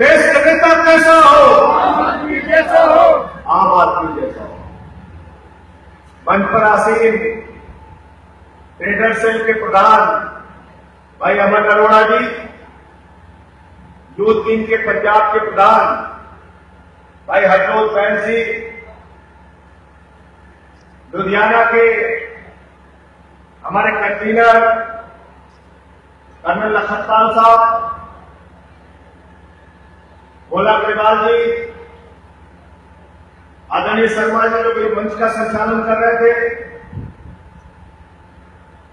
देश का नेता कैसा हो? आम आदमी जैसा हो। आम आदमी जैसा हो। मंच पर आसीन ट्रेडर सेल के प्रधान भाई अमन अरोड़ा जी, यूथ विंग के पंजाब के प्रधान भाई हरजोत बैन जी, लुधियाना के हमारे कन्वीनर कर्नल लखनपाल साहब, भोला अग्रवाल जी, आदरणीय शर्मा जी जो भी मंच का संचालन कर रहे थे,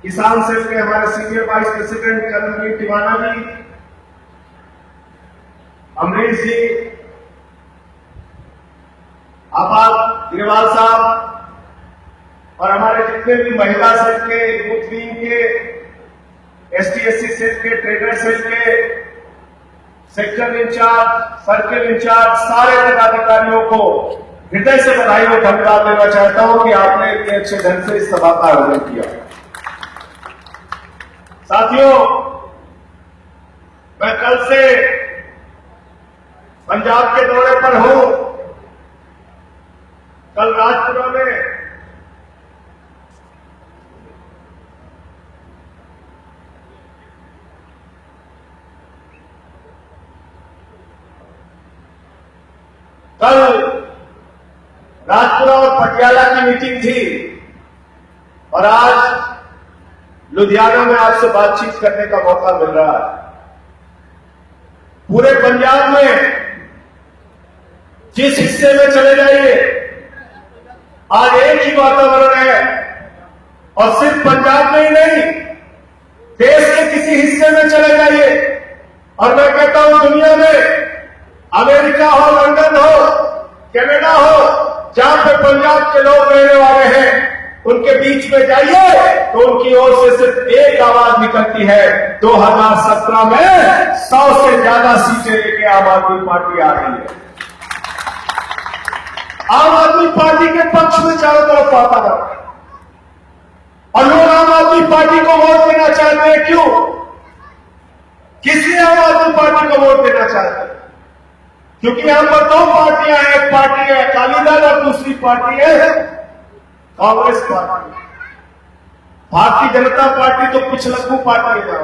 किसान सेल के हमारे senior vice president colonel Tiwana ji, Amrish ji, Apal Girwal साहब और हमारे जितने भी महिला सेल के, यूथ विंग के, ST/SC सेल के, ट्रेडर सेल के, सेक्टर इंचार्ज, सर्किल इंचार्ज, सारे पदाधिकारियों को हृदय से बधाई और धन्यवाद देना चाहता हूं कि आपने इतने अच्छे ढंग से इस सभा का आयोजन किया। साथियों, मैं कल से पंजाब के दौरे पर हूं। कल राजपुरा में राजपुरा और पटियाला की मीटिंग थी और आज लुधियाना में आपसे बातचीत करने का मौका मिल रहा है। पूरे पंजाब में जिस हिस्से में चले जाइए आज एक ही वातावरण है और सिर्फ पंजाब में ही नहीं, देश के किसी हिस्से में चले जाइए और मैं कहता हूं दुनिया में अमेरिका हो, लंदन हो, कनाडा हो, जहां पे पंजाब के लोग रहने वाले हैं उनके बीच में जाइए तो उनकी ओर से सिर्फ एक आवाज निकलती है। 2017 में 100 से ज्यादा सीटें लेके आम आदमी पार्टी आ रही है। आम आदमी पार्टी के पक्ष में चारों तरफ वातावरण और लोग आम आदमी पार्टी को वोट देना चाहते हैं। क्यों? किसने आम आदमी पार्टी को वोट देना चाहते हैं? क्योंकि यहां पर दो पार्टियां हैं, एक पार्टी है अकाली दल और दूसरी पार्टी है कांग्रेस पार्टी। भारतीय जनता पार्टी तो पिछलक्कू पार्टी है,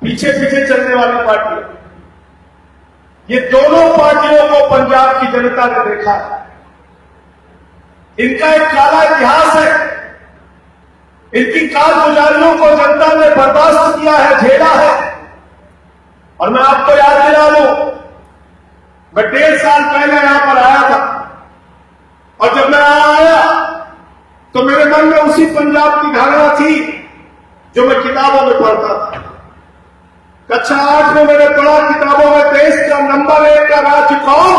पीछे पीछे चलने वाली पार्टी है। ये दोनों पार्टियों को पंजाब की जनता ने देखा है। इनका एक काला इतिहास है, इनकी कारगुजारियों को जनता ने बर्दाश्त किया है, झेला है। और मैं आपको याद दिला दूं, मैं 1.5 साल पहले यहां पर आया था और जब मैं आया तो मेरे मन में उसी पंजाब की धारणा थी जो मैं किताबों में पढ़ता था। कक्षा 8 में मैंने पढ़ा किताबों में, देश का नंबर 1 का राज्य कौन?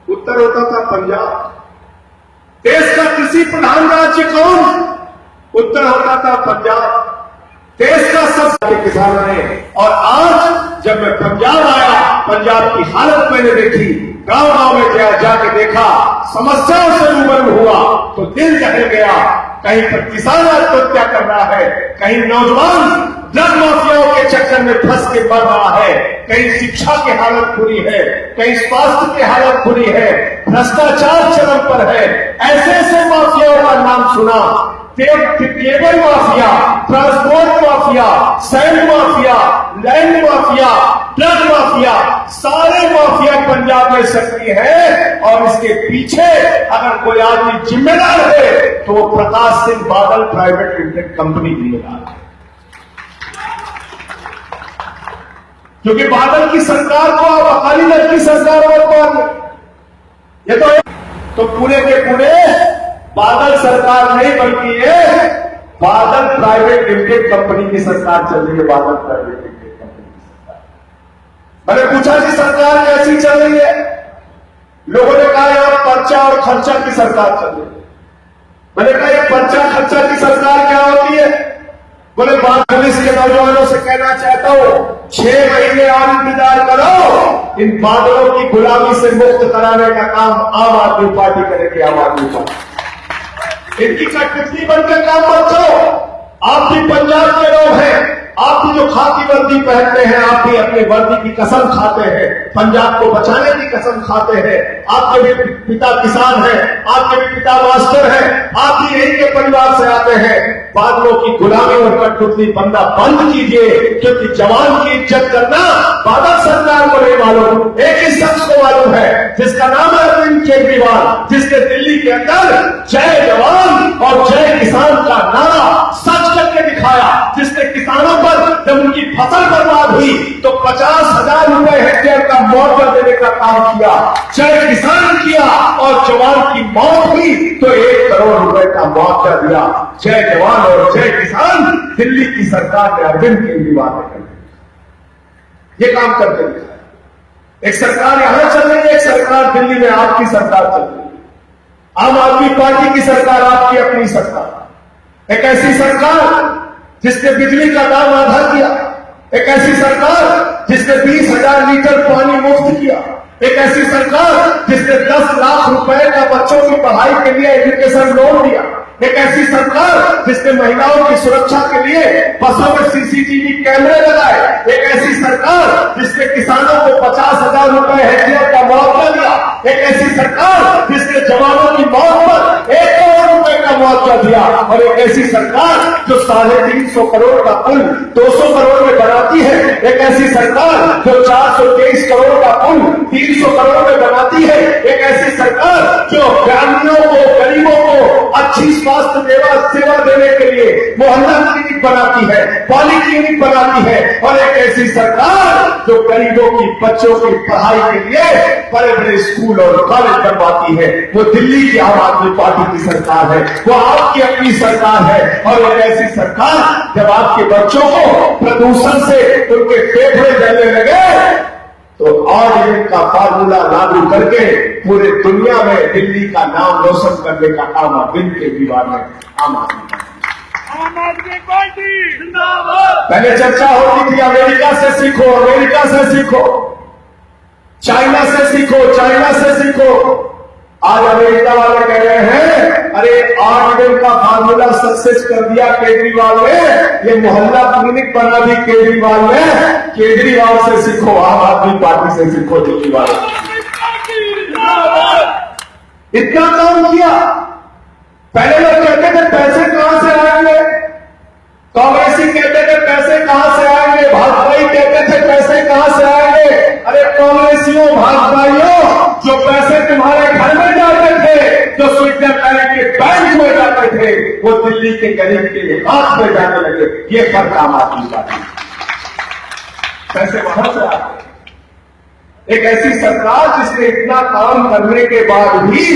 उत्तर होता था पंजाब। देश का कृषि प्रधान राज्य कौन? उत्तर होता था पंजाब। देश का सबसे किसानों ने। और आज जब मैं पंजाब आया, पंजाब की हालत मैंने देखी, गांव गांव में जाके देखा, समस्याओं से रूबरू हुआ तो दिल दहल गया। कहीं पर किसान आत्महत्या कर रहा है, कहीं नौजवान ड्रग माफियाओं के चक्कर में फंस के मर रहा है, कहीं शिक्षा की हालत बुरी है, कहीं स्वास्थ्य की हालत बुरी है, भ्रष्टाचार चरम पर है। ऐसे ऐसे माफियाओं का नाम सुना, cable mafia, transport mafia, sand mafia, land mafia, drug mafia, सारे माफिया पंजाब में सक्रिय है। और इसके पीछे अगर कोई आदमी जिम्मेदार है तो वो Prakash Singh Badal private limited company जिम्मेदार है। क्योंकि बादल की सरकार को अब अकाली दल की सरकार और ये तो पूरे के पूरे बादल सरकार नहीं बल्कि ये बादल प्राइवेट लिमिटेड कंपनी की सरकार चल रही है। बादल प्राइवेट लिमिटेड कंपनी की सरकार। मैंने पूछा कि सरकार कैसी चल रही है? लोगों ने कहा यार पर्चा और खर्चा की सरकार चल रही है। मैंने कहा ये पर्चा खर्चा की सरकार क्या होती है? बोले पुलिस के नौजवानों से कहना चाहता हूं 6 महीने और इंतजार करो, इन बादलों की गुलामी से मुक्त कराने का काम आम आदमी पार्टी करेगी। आम आदमी पार्टी इनकी कठपुतली बनकर काम मत करो। आप भी पंजाब के लोग हैं, आप आप भी जो खाकी वर्दी पहनते हैं, आप भी अपनी वर्दी की कसम खाते हैं, पंजाब को बचाने की कसम खाते हैं। आपके भी पिता किसान हैं, आपके भी पिता मास्टर हैं, आप भी यही के परिवार से आते हैं। बादलों की गुलामी और कठपुतली बनना बंद कीजिए, क्योंकि जवान की इज्जत करना बादल सरकार को नहीं मालूम, एक ही शख्स को मालूम है, जिसका नाम है अरविंद केजरीवाल, जिसने दिल्ली के अंदर जय जवान और जय किसान का नारा सच करके दिखाया, जिसने किसानों पर जब उनकी फसल बर्बाद हुई तो 50,000 रुपए हेक्टेयर का मुआवजा देने का काम किया, जय किसान किया, और जवान की मौत हुई तो 1 करोड़ रुपए का मुआवजा दिया। जय जवान और जय किसान दिल्ली की सरकार ने अरविंद केजरीवाल ने कर दिया, ये काम करके दिखाया। एक सरकार यहां चल रही है, एक सरकार दिल्ली में आपकी सरकार चल रही है, आम आदमी पार्टी की सरकार, आपकी अपनी सरकार। एक ऐसी सरकार जिसने बिजली का दाम आधा किया, एक ऐसी सरकार जिसने 20,000 लीटर पानी मुफ्त किया, एक ऐसी सरकार जिसने 10 लाख रुपए का बच्चों की पढ़ाई के लिए एजुकेशन लोन दिया, एक ऐसी सरकार जिसने महिलाओं की सुरक्षा के लिए बसों में सीसीटीवी कैमरे लगाए, एक ऐसी सरकार जिसने किसानों को 50,000 रुपए हेक्टेयर का मुआवजा दिया, एक ऐसी सरकार जिसने जवानों की मौत पर 1 करोड़ रुपए का मुआवजा दिया, और एक ऐसी सरकार जो 350 करोड़ का पुल 200 करोड़ में बनाती है, एक ऐसी सरकार जो 423 करोड़ का पुल 300 करोड़ में बनाती है, एक ऐसी सरकार जो ग्रामीणों को, गरीबों को अच्छी स्वास्थ्य सेवा देने के लिए मोहल्ला क्लिनिक बनाती है, पॉली क्लिनिक बनाती है, और एक ऐसी सरकार जो गरीबों की बच्चों की पढ़ाई के लिए बड़े बड़े स्कूल और कॉलेज बनवाती है, वो दिल्ली की आम आदमी पार्टी की सरकार है, वो आपकी अपनी सरकार है। और एक ऐसी सरकार जब आपके बच्चों को प्रदूषण से उनके फेफड़े जलने लगे तो ऑर्डिनेंस का फार्मूला लागू करके पूरे दुनिया में दिल्ली का नाम रोशन करने का काम अरविंद केजरीवाल ने आम आदमी पार्टी जिंदाबाद। पहले चर्चा होती थी अमेरिका से सीखो, अमेरिका से सीखो, चाइना से सीखो, चाइना से सीखो। आज अमेरिका वाले कह रहे हैं अरे ऑर्डिनेंस का फार्मूला सक्सेस कर दिया केजरीवाल ने, ये मोहल्ला क्लिनिक बना दी केजरीवाल ने, केजरीवाल से सीखो, आम आदमी पार्टी से सीखो दिल्ली वाले। इतना काम किया। पहले लोग कहते थे पैसे कहां से आएंगे, कांग्रेसी कहते थे पैसे कहां से आएंगे, भाजपाई कहते थे पैसे कहां से आएंगे। अरे कांग्रेसियों, भाजपाइयों, जो पैसे तुम्हारे घर में जाते थे, जो स्विट्जरलैंड के बैंक में जाते थे, वो दिल्ली के गरीब के हाथ में जाने लगे। ये फर्क आम आदमी पार्टी, पैसे वहां से आते। एक ऐसी सरकार जिसने इतना काम करने के बाद भी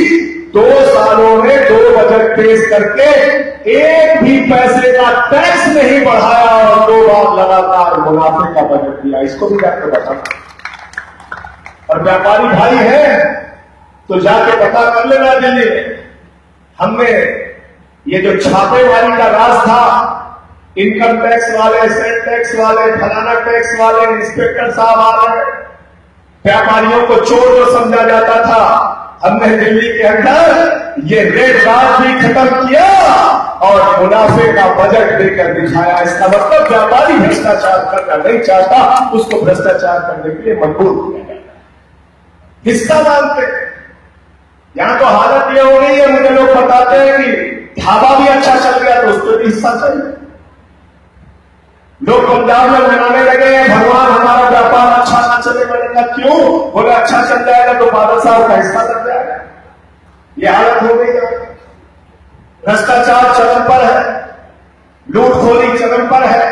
2 सालों में 2 बजट पेश करके एक भी पैसे का टैक्स नहीं बढ़ाया और 2 बार लगातार मुनाफे का बजट दिया, इसको भी जाकर बता। और व्यापारी भाई है तो जाके पता कर लेना दिल्ली में, हमने ये जो छापेमारी का राज था, इनकम टैक्स वाले, सेल टैक्स वाले, फलाना टैक्स वाले, इंस्पेक्टर साहब आ रहे, व्यापारियों को चोर जो समझा जाता था, हमने दिल्ली के अंदर ये रेड राज भी खत्म किया और मुनाफे का बजट देकर दिखाया। इसका मतलब व्यापारी भ्रष्टाचार करना नहीं चाहता, उसको भ्रष्टाचार करने के लिए मजबूर किया जाता, हिस्सा मानते। यहां तो हालत यह हो रही है, मुझे लोग बताते हैं कि ढाबा भी अच्छा चल गया तो उसको भी हिस्सा चाहिए। लोग पंजाब में मनाने लगे भगवान हमारा व्यापार अच्छा ना चले, मैंने कहा क्यों, बोले अच्छा चल जाएगा तो बादल साहब का हिस्सा लग जाएगा। ये हालत हो गई है। भ्रष्टाचार चरम पर है, लूटखोरी चरम पर है,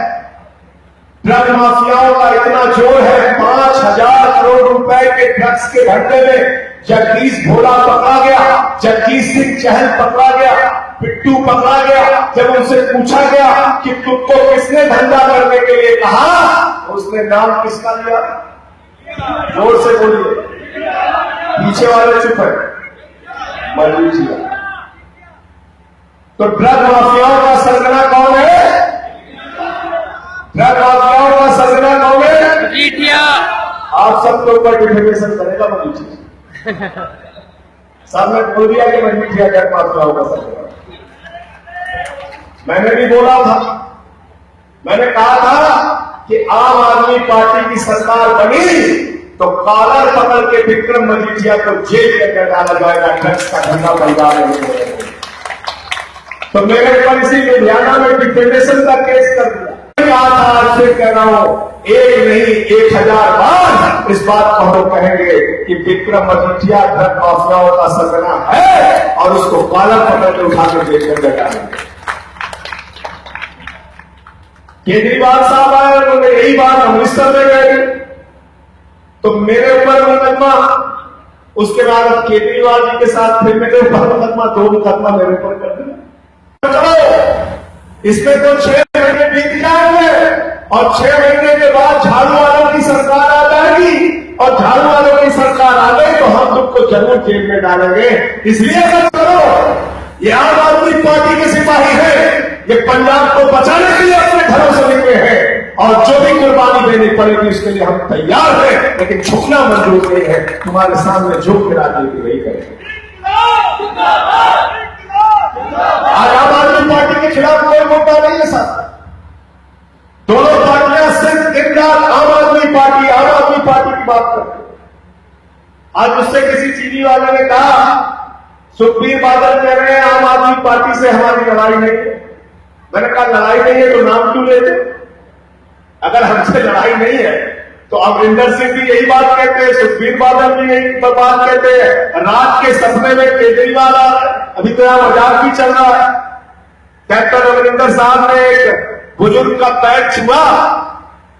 ड्रग माफियाओं का इतना जोर है, 5,000 करोड़ रुपए के ड्रग्स के घटने में जगदीश भोला पकड़ा गया, जगदीश सिंह चहल पकड़ा गया, पिट्टू पकड़ा गया। जब उनसे पूछा गया कि तुमको किसने धंधा करने के लिए कहा, उसने नाम किसका लिया, जोर से बोलिए, पीछे वाले चुप है, मजबूर जी। तो ड्रग माफियाओं का सरगना कौन है, ड्रग माफियाओं का सरगना कौन है, आप सबके ऊपर डिफेमेशन करेगा मजीठिया साहब ने बोल दिया कि मजीठिया ड्रग माफियाओं का सरगना। मैंने भी बोला था, मैंने कहा था कि आम आदमी पार्टी की सरकार बनी तो कॉलर पकड़ के विक्रम मजीठिया को जेल के अंदर डाला जाएगा, ड्रग्स का धंधा पैदा नहीं। तो मेरे ऊपर इसी लुधियाना में डिफेमेशन का केस कर दिया। आज फिर कह रहा हूं, एक नहीं 1000 बार इस बात को हम कहेंगे कि विक्रम मजीठिया ड्रग माफियाओं का सरगना है और उसको कॉलर पकड़ के उठा के जेल के अंदर डालेंगे। केजरीवाल साहब आए, उन्होंने यही बात अमृतसर में गए तो मेरे ऊपर मुकदमा, उसके बाद केजरीवाल जी के साथ फिर मेरे ऊपर मुकदमा, 2 मुकदमा मेरे ऊपर कर दिया। इसमें तो 6 महीने बीत जाएंगे और 6 महीने के बाद झाड़ू वालों की सरकार आ जाएगी और झाड़ू वालों की सरकार आ गई तो हम तुमको जरूर जेल में डालेंगे। इसलिए मत करो, ये आम आदमी पार्टी के सिपाही है, ये पंजाब को बचाने के लिए अपने घरों से निकले हैं और जो भी कुर्बानी देनी पड़ेगी उसके लिए हम तैयार हैं, लेकिन झुकना मंजूर नहीं है। तुम्हारे सामने झुक के राजनीति वही करेंगे। आज आम आदमी पार्टी के खिलाफ कोई मुद्दा नहीं है सर, दोनों पार्टियां सिर्फ दिन रात आम आदमी पार्टी की बात करते हैं। आज मुझसे किसी चीनी वाले ने कहा, सुखबीर बादल कह रहे हैं आम आदमी पार्टी से हमारी लड़ाई नहीं है। मैंने कहा लड़ाई नहीं है तो नाम क्यों लेते? अगर हमसे लड़ाई नहीं है तो अमरिंदर सिंह भी यही बात कहते हैं, सुखबीर बादल भी यही बात कहते हैं। रात के सपने में केजरीवाल आ रहा है, अभी तो यहां मजाक भी चल रहा है। कैप्टन अमरिंदर साहब ने एक बुजुर्ग का पैर छुआ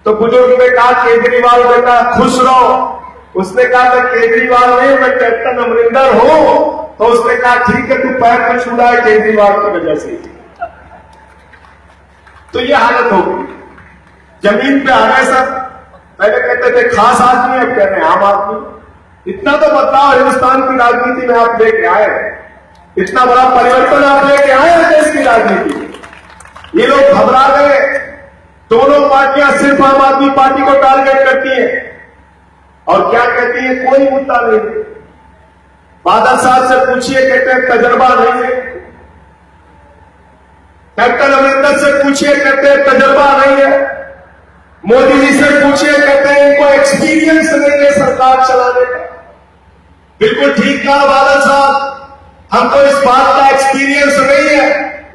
तो बुजुर्ग ने कहा केजरीवाल बेटा खुश रहो। उसने कहा मैं केजरीवाल नहीं, मैं कैप्टन अमरिंदर हूं। तो उसने कहा ठीक है, तू पैर पर छू रहा है केजरीवाल की वजह से। तो ये हालत हो गई, जमीन पे आ गए सब। पहले कहते थे खास आदमी, अब कह रहे हैं आम आदमी। इतना तो बदलाव हिंदुस्तान की राजनीति में आप लेके आए, इतना बड़ा परिवर्तन आप लेके आए हैं देश की राजनीति में। ये लोग घबरा गए। दोनों पार्टियां सिर्फ आम आदमी पार्टी को टारगेट करती हैं और क्या कहती है, कोई मुद्दा नहीं। बादल साहब से पूछिए, कहते हैं तजर्बा नहीं है। कैप्टन अमरिंदर से पूछिए, कहते हैं तजर्बा नहीं है। मोदी जी से पूछिए, कहते हैं इनको एक्सपीरियंस नहीं है सरकार चलाने का। बिल्कुल ठीक कहा बादल साहब, हमको इस बात का एक्सपीरियंस नहीं है,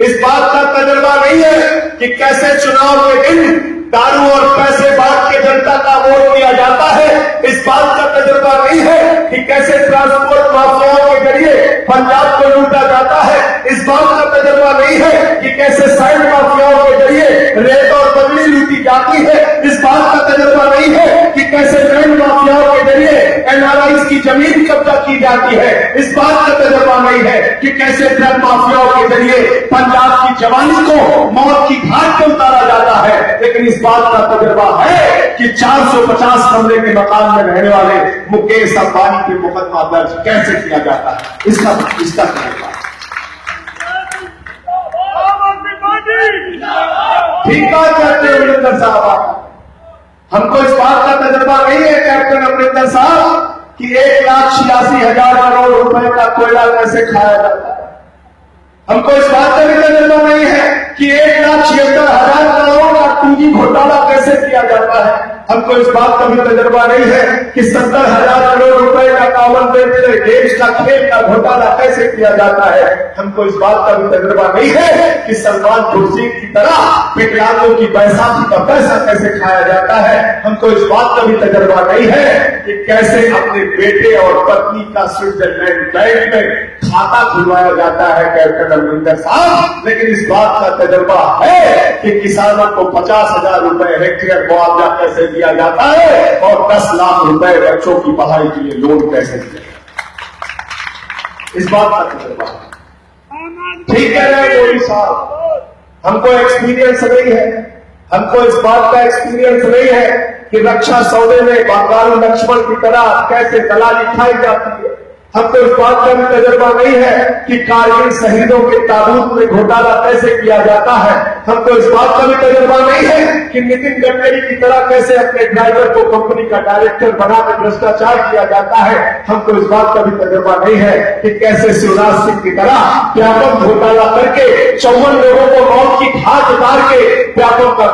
इस बात का तजर्बा नहीं है कि कैसे चुनाव के दिन दारू और पैसे बांट के जनता का वोट दिया जाता है। इस बात का तजर्बा नहीं है कि कैसे ट्रांसपोर्ट माफियाओं के जरिए पंजाब को लूटा जाता है। इस बात का तजर्बा नहीं है कि कैसे साइड माफियाओं के जरिए रेत और बदली लूटी जाती है। इस बात का तजर्बा नहीं है कि कैसे लैंड माफियाओं के जरिए एनआरआई की जमीन कब्जा की जाती है। इस बात का तजर्बा नहीं है कि कैसे ड्रग माफियाओं के जरिए पंजाब की जवानी को मौत की घाट पर उतारा जाता है। लेकिन इस बात का तजर्बा है कि 450 कमरे के मकान में रहने वाले मुकेश अंबानी पे मुकदमा दर्ज कैसे किया जाता है, इसका तजर्बा। ठीक बात कहते हैं अमरिंदर साहब, हमको इस बात का तजर्बा नहीं है कैप्टन अमरिंदर साहब कि 1,86,000 करोड़ रुपए का कोयला कैसे खाया जाता है। हमको इस बात का भी तजर्बा नहीं है कि 1,76,000 करोड़ का 2G घोटाला कैसे किया जाता है। हमको इस बात का भी तजर्बा नहीं है कि 70,000 करोड़ रुपए का कॉमनवेल्थ गेम्स का खेल का घोटाला कैसे किया जाता है। हमको इस बात का भी तजर्बा नहीं है कि सलमान खुर्शीद की तरह विकलांगों की बैसाखी का पैसा कैसे खाया जाता है। हमको इस बात का भी तजर्बा नहीं है कि कैसे अपने बेटे और पत्नी का स्विट्जरलैंड बैंक में खाता खुलवाया जाता है कैप्टन अमरिंदर साहब। लेकिन इस बात का तजर्बा है कि किसानों को 50,000 रुपए हेक्टेयर मुआवजा कैसे दिया जाता है और 10 लाख रुपए बच्चों की पढ़ाई के लिए लोन कैसे दिया जाता है। इस बात का तजर्बा ठीक है मोदी साहब, हमको एक्सपीरियंस नहीं है। हमको इस बात का एक्सपीरियंस नहीं है कि रक्षा सौदे में बंगारू लक्ष्मण की तरह कैसे दलाली खाई जाती है। हमको इस बात का भी तजर्बा नहीं है कि कारगिल शहीदों के ताबूत में घोटाला कैसे किया जाता है। हमको इस बात का भी तजर्बा नहीं है कि नितिन गडकरी की तरह कैसे अपने ड्राइवर को कंपनी का डायरेक्टर बनाकर भ्रष्टाचार किया जाता है। हमको इस बात का भी तजर्बा नहीं है कि कैसे शिवराज सिंह की तरह व्यापक घोटाला करके 54 लोगों को मौत की घाट उतार के व्यापक का